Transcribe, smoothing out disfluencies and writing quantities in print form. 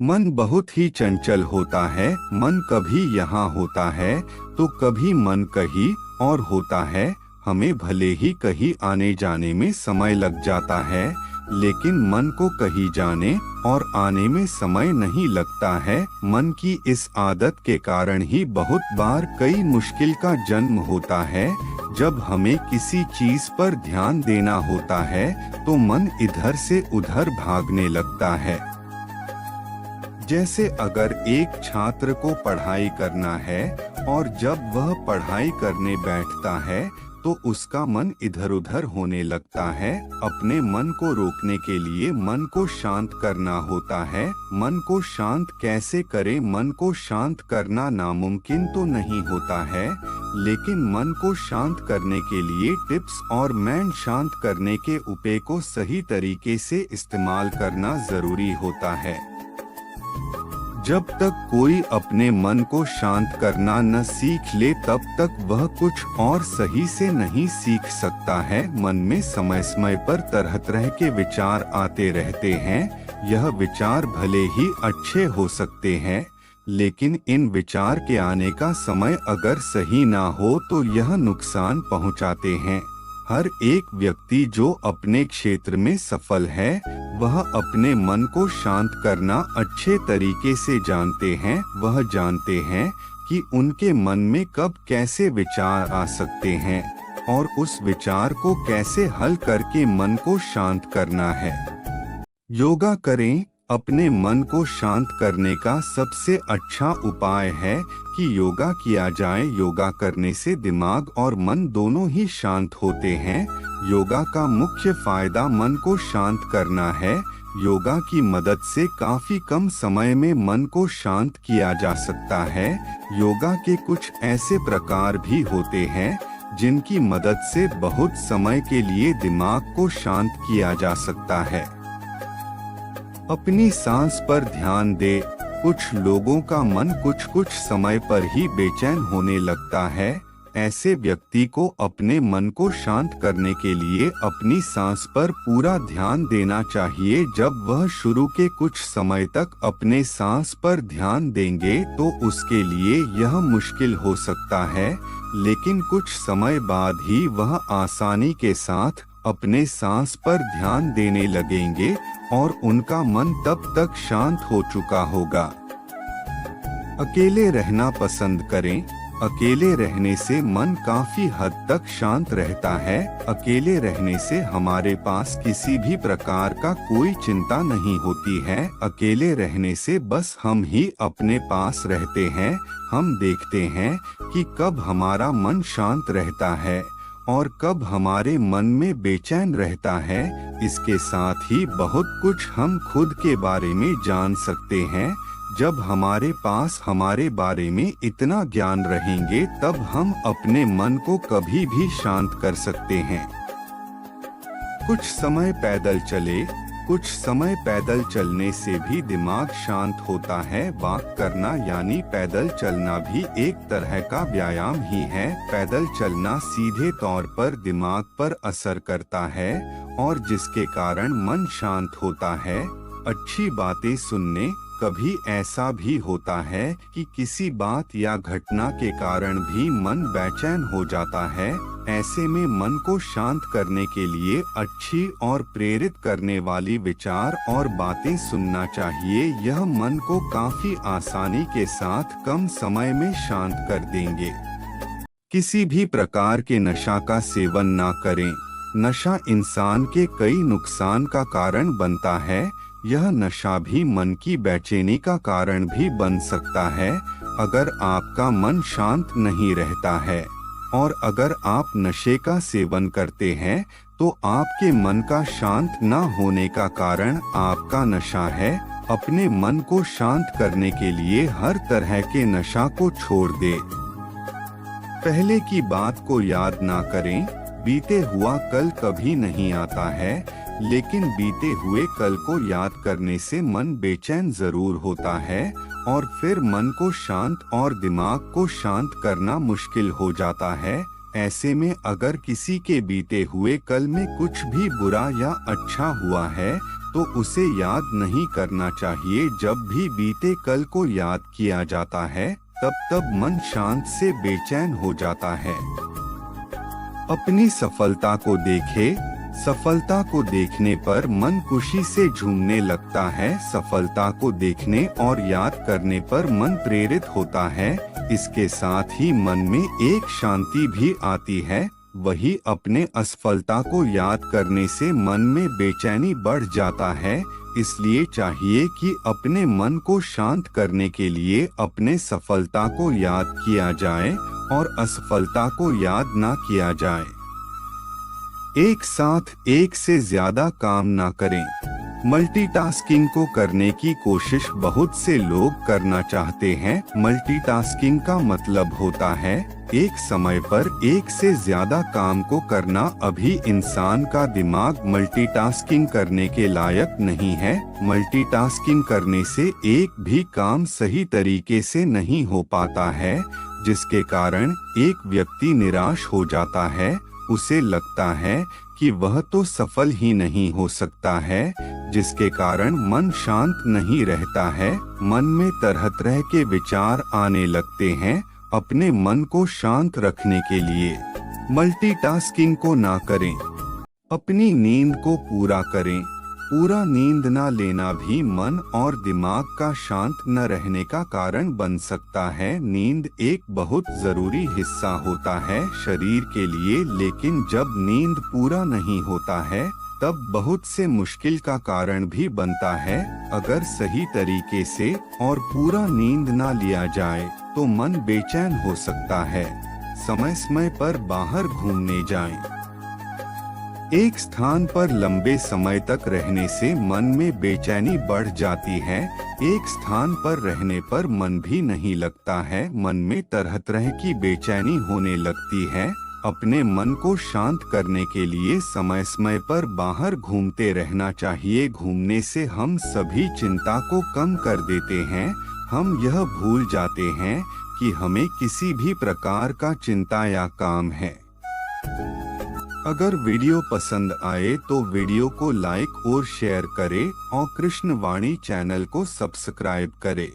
मन बहुत ही चंचल होता है। मन कभी यहाँ होता है तो कभी मन कहीं और होता है। हमें भले ही कहीं आने जाने में समय लग जाता है, लेकिन मन को कहीं जाने और आने में समय नहीं लगता है। मन की इस आदत के कारण ही बहुत बार कई मुश्किल का जन्म होता है। जब हमें किसी चीज पर ध्यान देना होता है तो मन इधर से उधर भागने लगता है। जैसे अगर एक छात्र को पढ़ाई करना है और जब वह पढ़ाई करने बैठता है तो उसका मन इधर उधर होने लगता है। अपने मन को रोकने के लिए मन को शांत करना होता है। मन को शांत कैसे करें? मन को शांत करना नामुमकिन तो नहीं होता है, लेकिन मन को शांत करने के लिए टिप्स और माइंड शांत करने के उपाय को सही तरीके से इस्तेमाल करना जरूरी होता है। जब तक कोई अपने मन को शांत करना न सीख ले तब तक वह कुछ और सही से नहीं सीख सकता है। मन में समय समय पर तरह तरह के विचार आते रहते हैं। यह विचार भले ही अच्छे हो सकते हैं, लेकिन इन विचार के आने का समय अगर सही ना हो तो यह नुकसान पहुंचाते हैं। हर एक व्यक्ति जो अपने क्षेत्र में सफल है वह अपने मन को शांत करना अच्छे तरीके से जानते हैं। वह जानते हैं कि उनके मन में कब कैसे विचार आ सकते हैं और उस विचार को कैसे हल करके मन को शांत करना है। योगा करें। अपने मन को शांत करने का सबसे अच्छा उपाय है कि योगा किया जाए। योगा करने से दिमाग और मन दोनों ही शांत होते हैं। योगा का मुख्य फायदा मन को शांत करना है। योगा की मदद से काफी कम समय में मन को शांत किया जा सकता है। योगा के कुछ ऐसे प्रकार भी होते हैं जिनकी मदद से बहुत समय के लिए दिमाग को शांत किया जा सकता है। अपनी सांस पर ध्यान दे। कुछ लोगों का मन कुछ समय पर ही बेचैन होने लगता है। ऐसे व्यक्ति को अपने मन को शांत करने के लिए अपनी सांस पर पूरा ध्यान देना चाहिए। जब वह शुरू के कुछ समय तक अपने सांस पर ध्यान देंगे तो उसके लिए यह मुश्किल हो सकता है, लेकिन कुछ समय बाद ही वह आसानी के साथ अपने सांस पर ध्यान देने लगेंगे और उनका मन तब तक शांत हो चुका होगा। अकेले रहना पसंद करें। अकेले रहने से मन काफी हद तक शांत रहता है। अकेले रहने से हमारे पास किसी भी प्रकार का कोई चिंता नहीं होती है। अकेले रहने से बस हम ही अपने पास रहते हैं। हम देखते हैं कि कब हमारा मन शांत रहता है और कब हमारे मन में बेचैन रहता है। इसके साथ ही बहुत कुछ हम खुद के बारे में जान सकते हैं। जब हमारे पास हमारे बारे में इतना ज्ञान रहेंगे तब हम अपने मन को कभी भी शांत कर सकते हैं। कुछ समय पैदल चले। कुछ समय पैदल चलने से भी दिमाग शांत होता है। वॉक करना यानी पैदल चलना भी एक तरह का व्यायाम ही है। पैदल चलना सीधे तौर पर दिमाग पर असर करता है और जिसके कारण मन शांत होता है। अच्छी बातें सुनने। कभी ऐसा भी होता है कि किसी बात या घटना के कारण भी मन बेचैन हो जाता है। ऐसे में मन को शांत करने के लिए अच्छी और प्रेरित करने वाली विचार और बातें सुनना चाहिए। यह मन को काफी आसानी के साथ कम समय में शांत कर देंगे। किसी भी प्रकार के नशा का सेवन ना करें। नशा इंसान के कई नुकसान का कारण बनता है। यह नशा भी मन की बेचैनी का कारण भी बन सकता है। अगर आपका मन शांत नहीं रहता है और अगर आप नशे का सेवन करते हैं तो आपके मन का शांत न होने का कारण आपका नशा है। अपने मन को शांत करने के लिए हर तरह के नशा को छोड़ दे। पहले की बात को याद ना करें। बीते हुआ कल कभी नहीं आता है, लेकिन बीते हुए कल को याद करने से मन बेचैन जरूर होता है और फिर मन को शांत और दिमाग को शांत करना मुश्किल हो जाता है। ऐसे में अगर किसी के बीते हुए कल में कुछ भी बुरा या अच्छा हुआ है तो उसे याद नहीं करना चाहिए। जब भी बीते कल को याद किया जाता है तब मन शांत से बेचैन हो जाता है। अपनी सफलता को देखे। सफलता को देखने पर मन खुशी से झूमने लगता है। सफलता को देखने और याद करने पर मन प्रेरित होता है। इसके साथ ही मन में एक शांति भी आती है। वही अपने असफलता को याद करने से मन में बेचैनी बढ़ जाता है। इसलिए चाहिए कि अपने मन को शांत करने के लिए अपने सफलता को याद किया जाए और असफलता को याद ना किया जाए। एक साथ एक से ज्यादा काम ना करें। मल्टीटास्किंग को करने की कोशिश बहुत से लोग करना चाहते हैं। मल्टीटास्किंग का मतलब होता है एक समय पर एक से ज्यादा काम को करना। अभी इंसान का दिमाग मल्टीटास्किंग करने के लायक नहीं है। मल्टीटास्किंग करने से एक भी काम सही तरीके से नहीं हो पाता है, जिसके कारण एक व्यक्ति निराश हो जाता है। उसे लगता है कि वह तो सफल ही नहीं हो सकता है, जिसके कारण मन शांत नहीं रहता है। मन में तरह तरह के विचार आने लगते हैं। अपने मन को शांत रखने के लिए मल्टीटास्किंग को ना करें। अपनी नींद को पूरा करें। पूरा नींद ना लेना भी मन और दिमाग का शांत न रहने का कारण बन सकता है। नींद एक बहुत जरूरी हिस्सा होता है शरीर के लिए, लेकिन जब नींद पूरा नहीं होता है तब बहुत से मुश्किल का कारण भी बनता है। अगर सही तरीके से और पूरा नींद ना लिया जाए तो मन बेचैन हो सकता है। समय समय पर बाहर घूमने जाएं। एक स्थान पर लंबे समय तक रहने से मन में बेचैनी बढ़ जाती है। एक स्थान पर रहने पर मन भी नहीं लगता है। मन में तरह तरह की बेचैनी होने लगती है। अपने मन को शांत करने के लिए समय समय पर बाहर घूमते रहना चाहिए। घूमने से हम सभी चिंता को कम कर देते हैं। हम यह भूल जाते हैं कि हमें किसी भी प्रकार का चिंता या काम है। अगर वीडियो पसंद आए तो वीडियो को लाइक और शेयर करें और कृष्ण वाणी चैनल को सब्सक्राइब करें।